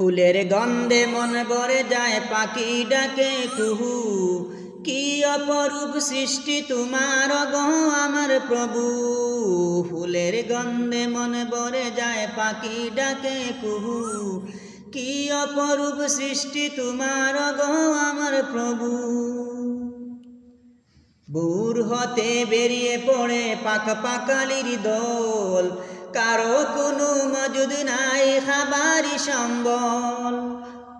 ফুলের গন্ধে মন ভরে যায়, পাখি ডাকে কুহু। কি অপরূপ সৃষ্টি তোমার গো আমার প্রভু। ফুলের গন্ধে মন ভরে যায়, পাখি ডাকে কুহু। কি অপরূপ সৃষ্টি তোমার গো আমার প্রভু। ভোর হতে বেরিয়ে পড়ে পাক পাকালির দল, কারো কোনো মজুদ নাই খাবারি সম্বল।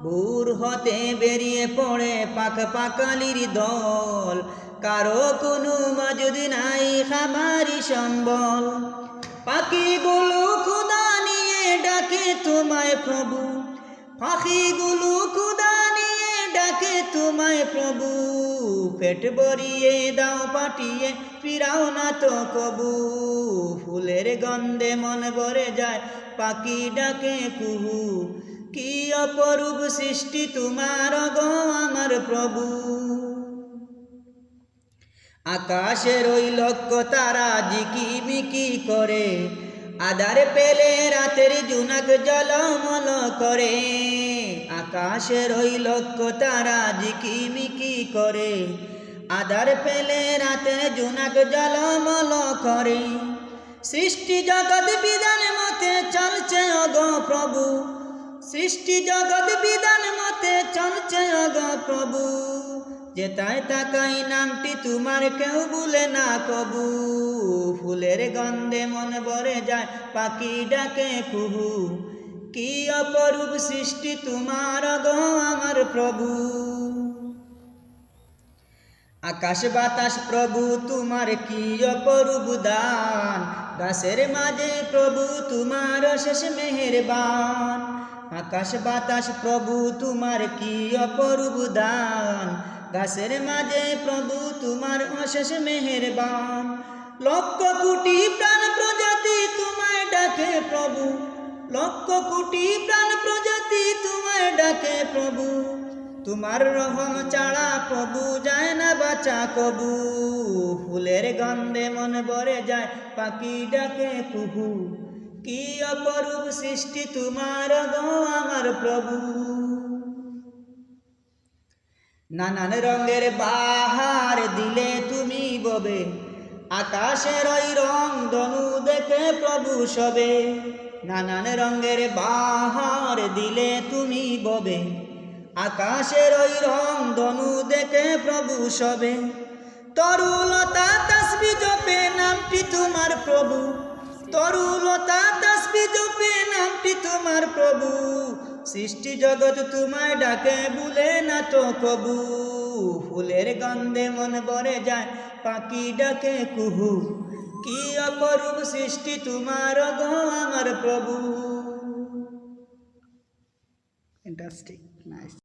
ভোর হতে বেরিয়ে পড়ে পাক পাকালির দল, কারো কোনো মজুদ নাই খাবারি সম্বল। পাখিগুলো খুদা নিয়ে ডাকে তোমায় প্রভু, পাখিগুলো খুদা নিয়ে ডাকে তোমায় প্রভু। পেট ভরিয়ে দাও পাঠিয়ে, ফিরাও না তো কবু। ফুলের গন্ধে মন ভরে যায়, পাখি ডাকে কুহু। কি অপরূপ সৃষ্টি তোমার গো আমার প্রভু। আকাশের ওই লক্ষ তারা ঝিকিমিকি করে, আধার পেলে রাতের জোনাক ঝলমল করে। আকাশের ওই লক্ষ তারা ঝিকিমিকি করে, আধার পেলে রাতের জোনাক ঝলমল করে। সৃষ্টি জগৎ বিধান মতে চলছে অগো প্রভু, সৃষ্টি জগৎ বিধান মতে চলছে অগো প্রভু। যেতায় তাকাই নামটি তোমার কেউ ভুলে না কবু। ফুলের গন্ধে মন ভরে যায়, পাখি ডাকে কুহু। কি অপরূপ সৃষ্টি তোমার গো আমার প্রভু। আকাশ বাতাস প্রভু তোমার কি অপরূপ দান, গাছের মাঝে প্রভু তোমার অশেষ মেহেরবান। আকাশ বাতাস প্রভু তোমার কি অপরূপ দান, গাছের মাঝে প্রভু তোমার অশেষ মেহেরবান। লক্ষ কোটি প্রাণ প্রজাতি তোমায় ডাকে প্রভু, লক্ষ কোটি প্রাণ প্রজাতি তোমায় ডাকে প্রভু। তোমার রহম ছাড়া প্রভু যায় না বাঁচা কবু। ফুলের গন্ধে মন ভরে যায়, পাখি ডাকে কুহু। কি অপরূপ সৃষ্টি তোমার গো আমার প্রভু। নানান রঙের বাহার দিলে তুমি ববে, আকাশের ওই রং ধনু দেখে প্রভু সবে। নানান রঙের বাহার দিলে তুমি ববে, আকাশের ওই রং ধনু দেখে প্রভু সবে। তরুলতা তাসবিহ জপে নামটি তোমার প্রভু, তরুলতা তাসবিহ জপে নামটি তোমার প্রভু। সৃষ্টি জগৎ তোমায় ডাকে ভুলে না তো কবু। ফুলের গন্ধে মন ভরে যায়, পাখি ডাকে কুহু। কি অপরূপ সৃষ্টি তোমার গো আমার প্রভু। Fantastic, nice.